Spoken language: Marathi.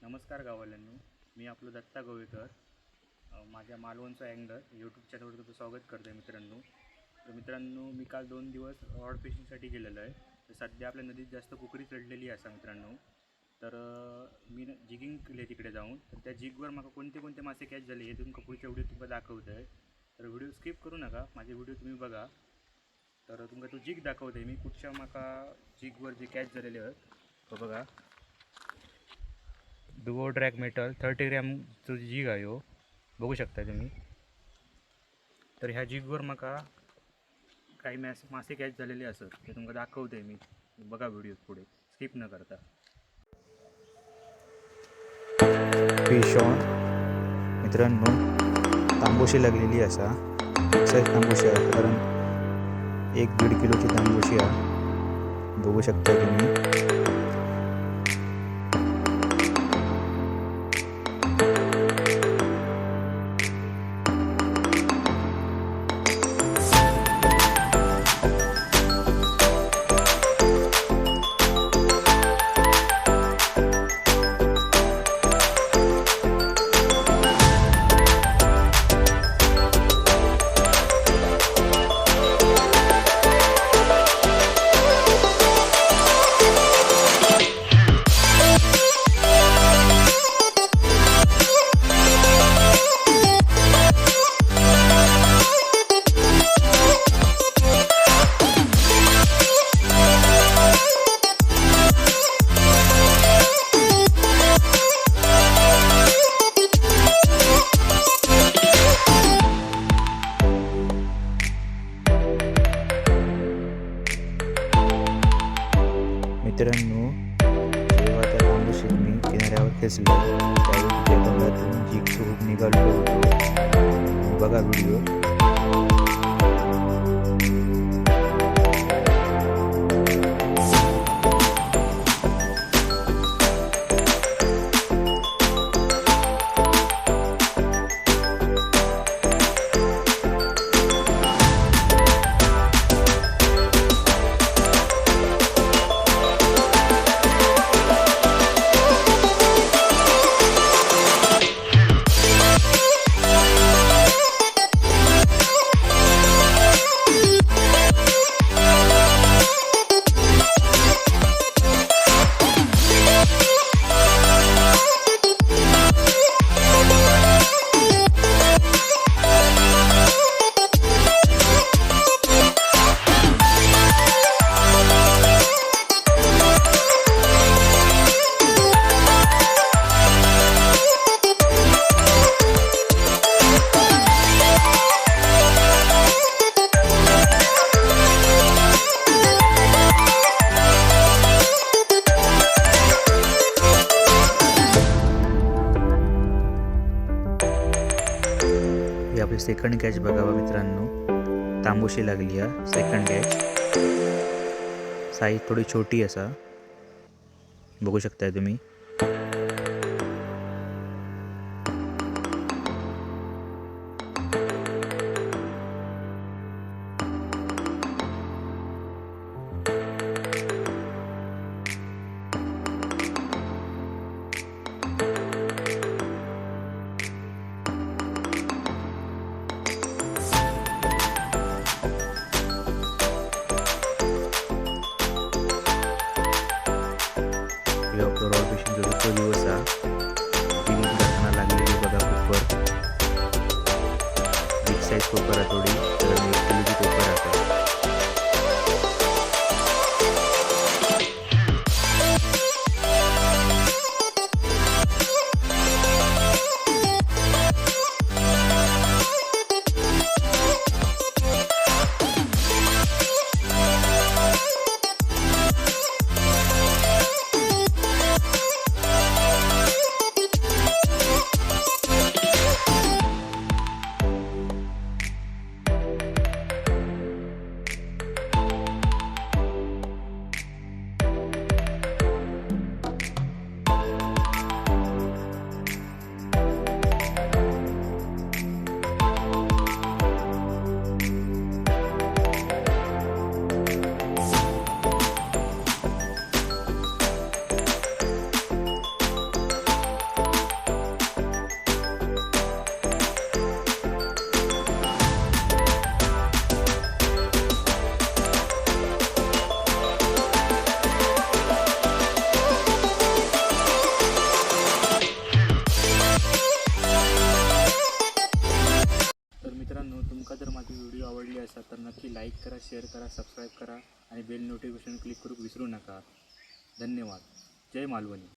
नमस्कार गाववाल्यांनो, मी आपलं दत्ता गोवेकर. माझ्या मालवणचा अँगर यूट्यूब चॅनलवर तुमचं स्वागत करतो आहे मित्रांनो. तर मित्रांनो, मी काल 2 दिवस रॉड फिशिंगसाठी गेलेलो आहे. तर सध्या आपल्या नदीत जास्त कुकरी चढलेली आहे मित्रांनो. तर मी जिगिंग केले तिकडे जाऊन. तर त्या जिगवर मला कोणते कोणते मासे कॅच झाले हे तुमका पुढच्या व्हिडिओ तुम्हाला दाखवतो आहे. तर व्हिडिओ स्किप करू नका, माझे व्हिडिओ तुम्ही बघा. तर तुमका तो जिग दाखवतो आहे मी कुठच्या माका जिगवर जे कॅच झालेले आहेत. तो बघा, डुओ ड्रॅग मेटल 30 ग्रॅमचं जिग आहे हो, बघू शकता तुम्ही. तर ह्या जिगवर माका काही मासे कॅच झालेले असत ते तुमका दाखवते मी. बघा व्हिडिओ पुढे स्किप न करता. फिश ऑन मित्रांनो, तांबोशी लागलेली असा. एक्साईज तांबोशी आहे, कारण 1-1.5 किलोची तांबोशी आहे, बघू शकता तुम्ही. मित्रांनो, जेव्हा त्या तांबूशीत मी किनाऱ्यावर खेचलो त्यावेळी तिच्या तोंडातून जीग सूट निघालो होतो. बघा व्हिडिओ. हे आपली सेकंड कॅच बघावा मित्रांनो. तांबोशी लागली आहे सेकंड कॅच. साईज थोडी छोटी असा, बघू शकताय तुम्ही. रॉड फिशिंग जो दिवस जाताना लागलेली बघा कोपर. बिग साईज कोपर आहे थोडी, तर 1 किलोची कोपर आहे. व्हिडिओ आवडली असेल तर नक्की लाईक करा, शेअर करा, सबस्क्राईब करा आणि बेल नोटिफिकेशन क्लिक करू विसरू नका. धन्यवाद. जय मालवणी.